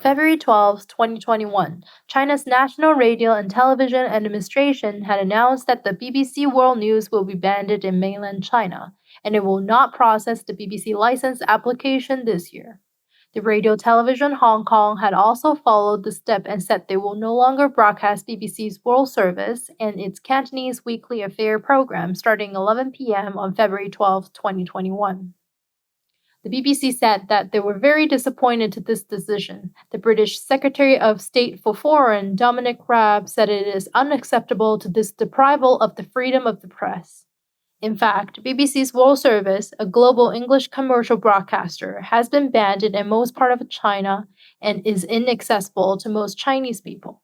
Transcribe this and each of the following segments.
February 12, 2021, China's National Radio and Television Administration had announced that the BBC World News will be banned in mainland China, and it will not process the BBC license application this year. The Radio Television Hong Kong had also followed the step and said they will no longer broadcast BBC's World Service and its Cantonese weekly affair program starting 11 p.m. on February 12, 2021. The BBC said that they were very disappointed to this decision. The British Secretary of State for Foreign, Dominic Raab, said it is unacceptable to this deprival of the freedom of the press. In fact, BBC's World Service, a global English commercial broadcaster, has been banned in most parts of China and is inaccessible to most Chinese people,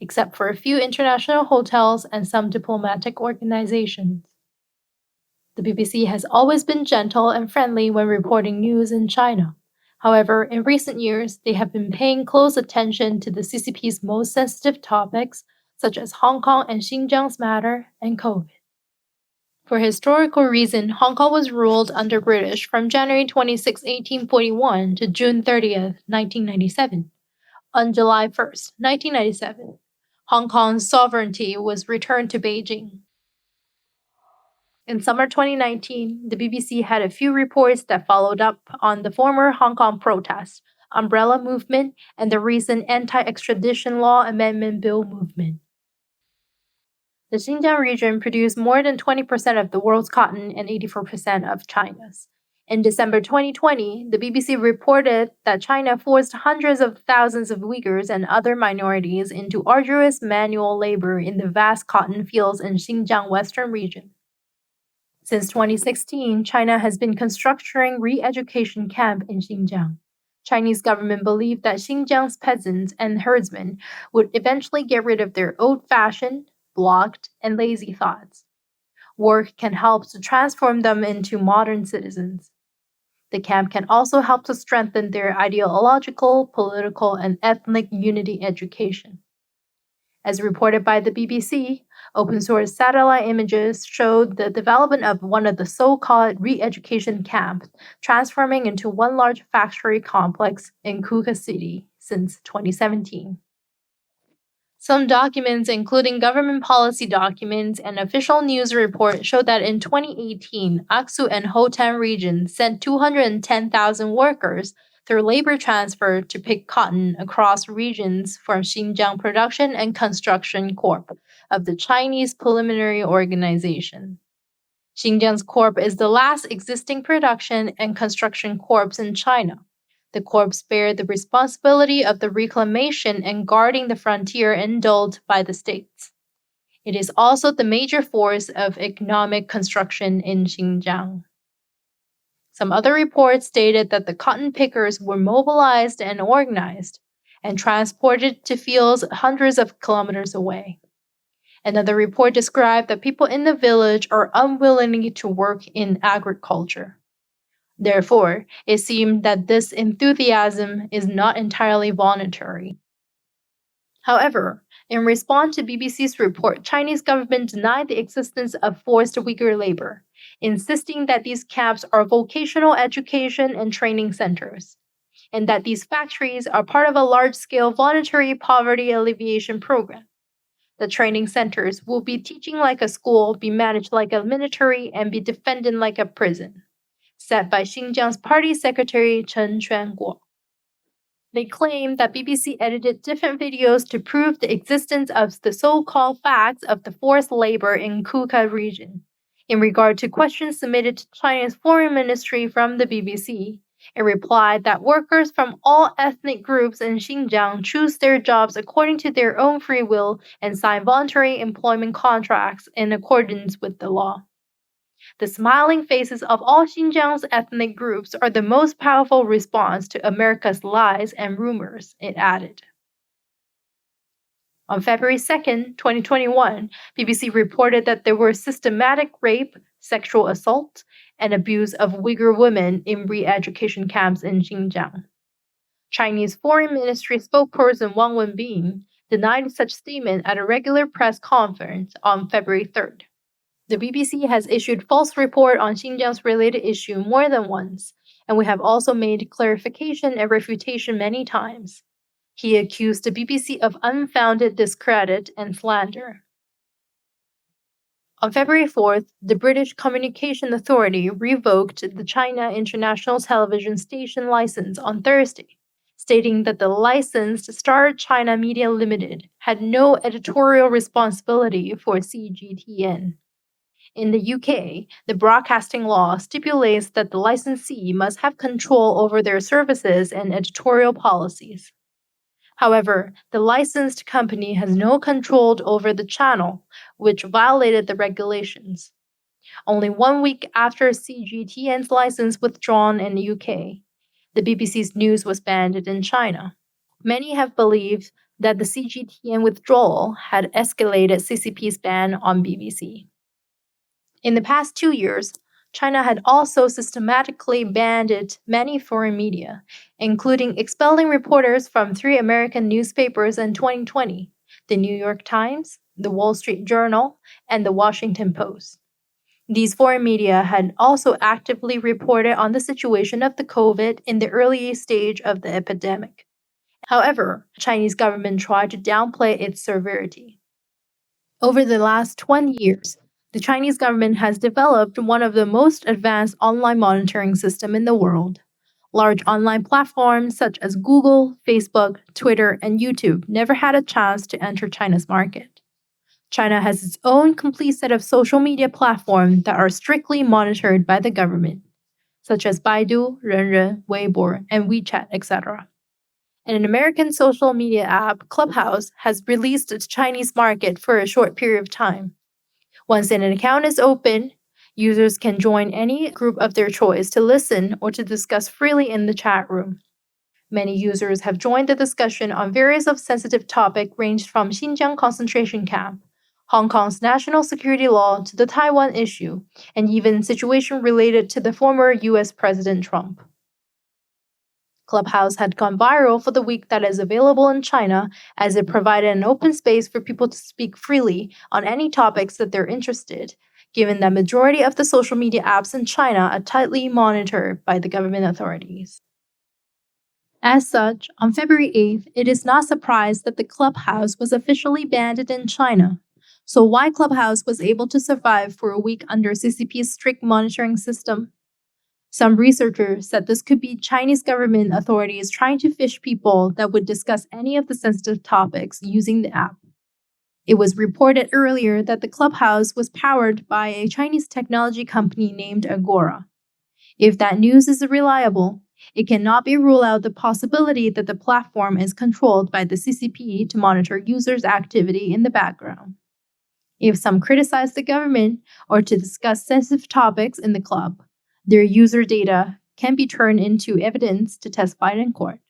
except for a few international hotels and some diplomatic organizations. The BBC has always been gentle and friendly when reporting news in China. However, in recent years, they have been paying close attention to the CCP's most sensitive topics, such as Hong Kong and Xinjiang's matter and COVID. For historical reason, Hong Kong was ruled under British from January 26, 1841 to June 30, 1997. On July 1, 1997, Hong Kong's sovereignty was returned to Beijing. In summer 2019, the BBC had a few reports that followed up on the former Hong Kong protests, umbrella movement, and the recent anti-extradition law amendment bill movement. The Xinjiang region produced more than 20% of the world's cotton and 84% of China's. In December 2020, the BBC reported that China forced hundreds of thousands of Uyghurs and other minorities into arduous manual labor in the vast cotton fields in Xinjiang Western region. Since 2016, China has been constructing re-education camp in Xinjiang. Chinese government believed that Xinjiang's peasants and herdsmen would eventually get rid of their old-fashioned, blocked, and lazy thoughts. Work can help to transform them into modern citizens. The camp can also help to strengthen their ideological, political, and ethnic unity education. As reported by the BBC, open-source satellite images showed the development of one of the so-called re-education camps, transforming into one large factory complex in Kuka City since 2017. Some documents, including government policy documents and official news reports, show that in 2018, Aksu and Hotan regions sent 210,000 workers through labor transfer to pick cotton across regions from Xinjiang Production and Construction Corp of the Chinese Preliminary Organization. Xinjiang's Corp is the last existing production and construction corps in China. The corps bear the responsibility of the reclamation and guarding the frontier endowed by the states. It is also the major force of economic construction in Xinjiang. Some other reports stated that the cotton pickers were mobilized and organized and transported to fields hundreds of kilometers away. Another report described that people in the village are unwilling to work in agriculture. Therefore, it seemed that this enthusiasm is not entirely voluntary. However, in response to BBC's report, Chinese government denied the existence of forced Uyghur labor, insisting that these camps are vocational education and training centers, and that these factories are part of a large-scale voluntary poverty alleviation program. The training centers will be teaching like a school, be managed like a military, and be defended like a prison, said by Xinjiang's party secretary Chen Quanguo. They claim that BBC edited different videos to prove the existence of the so-called facts of the forced labor in Kuka region. In regard to questions submitted to China's foreign ministry from the BBC, it replied that workers from all ethnic groups in Xinjiang choose their jobs according to their own free will and sign voluntary employment contracts in accordance with the law. The smiling faces of all Xinjiang's ethnic groups are the most powerful response to America's lies and rumors, it added. On February 2, 2021, BBC reported that there were systematic rape, sexual assault, and abuse of Uyghur women in re-education camps in Xinjiang. Chinese Foreign Ministry spokesperson Wang Wenbin denied such statement at a regular press conference on February 3rd. The BBC has issued false report on Xinjiang's related issue more than once, and we have also made clarification and refutation many times. He accused the BBC of unfounded discredit and slander. On February 4th, the British Communication Authority revoked the China International Television Station license on Thursday, stating that the licensed Star China Media Limited had no editorial responsibility for CGTN. In the UK, the broadcasting law stipulates that the licensee must have control over their services and editorial policies. However, the licensed company has no control over the channel, which violated the regulations. Only 1 week after CGTN's license withdrawn in the UK, the BBC's news was banned in China. Many have believed that the CGTN withdrawal had escalated CCP's ban on BBC. In the past 2 years, China had also systematically banned many foreign media, including expelling reporters from 3 American newspapers in 2020, the New York Times, the Wall Street Journal, and the Washington Post. These foreign media had also actively reported on the situation of the COVID in the early stage of the epidemic. However, the Chinese government tried to downplay its severity. Over the last 20 years, the Chinese government has developed one of the most advanced online monitoring systems in the world. Large online platforms such as Google, Facebook, Twitter, and YouTube never had a chance to enter China's market. China has its own complete set of social media platforms that are strictly monitored by the government, such as Baidu, Renren, Weibo, and WeChat, etc. And an American social media app, Clubhouse, has released its Chinese market for a short period of time. Once an account is open, users can join any group of their choice to listen or to discuss freely in the chat room. Many users have joined the discussion on various of sensitive topics ranged from Xinjiang concentration camp, Hong Kong's national security law to the Taiwan issue, and even situations related to the former US President Trump. Clubhouse had gone viral for the week that is available in China, as it provided an open space for people to speak freely on any topics that they're interested, given that majority of the social media apps in China are tightly monitored by the government authorities. As such, on February 8th, it is not surprised that the Clubhouse was officially banned in China. So why Clubhouse was able to survive for a week under CCP's strict monitoring system? Some researchers said this could be Chinese government authorities trying to fish people that would discuss any of the sensitive topics using the app. It was reported earlier that the Clubhouse was powered by a Chinese technology company named Agora. If that news is reliable, it cannot be ruled out the possibility that the platform is controlled by the CCP to monitor users' activity in the background. If some criticize the government or to discuss sensitive topics in the club, their user data can be turned into evidence to testify in court.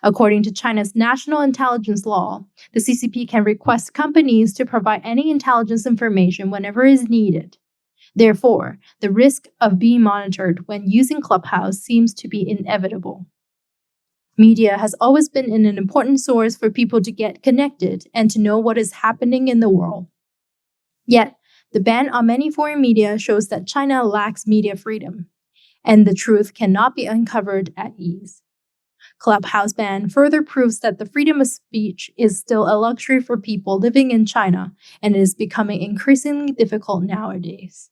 According to China's national intelligence law, the CCP can request companies to provide any intelligence information whenever is needed. Therefore, the risk of being monitored when using Clubhouse seems to be inevitable. Media has always been an important source for people to get connected and to know what is happening in the world. Yet, the ban on many foreign media shows that China lacks media freedom, and the truth cannot be uncovered at ease. Clubhouse ban further proves that the freedom of speech is still a luxury for people living in China, and it is becoming increasingly difficult nowadays.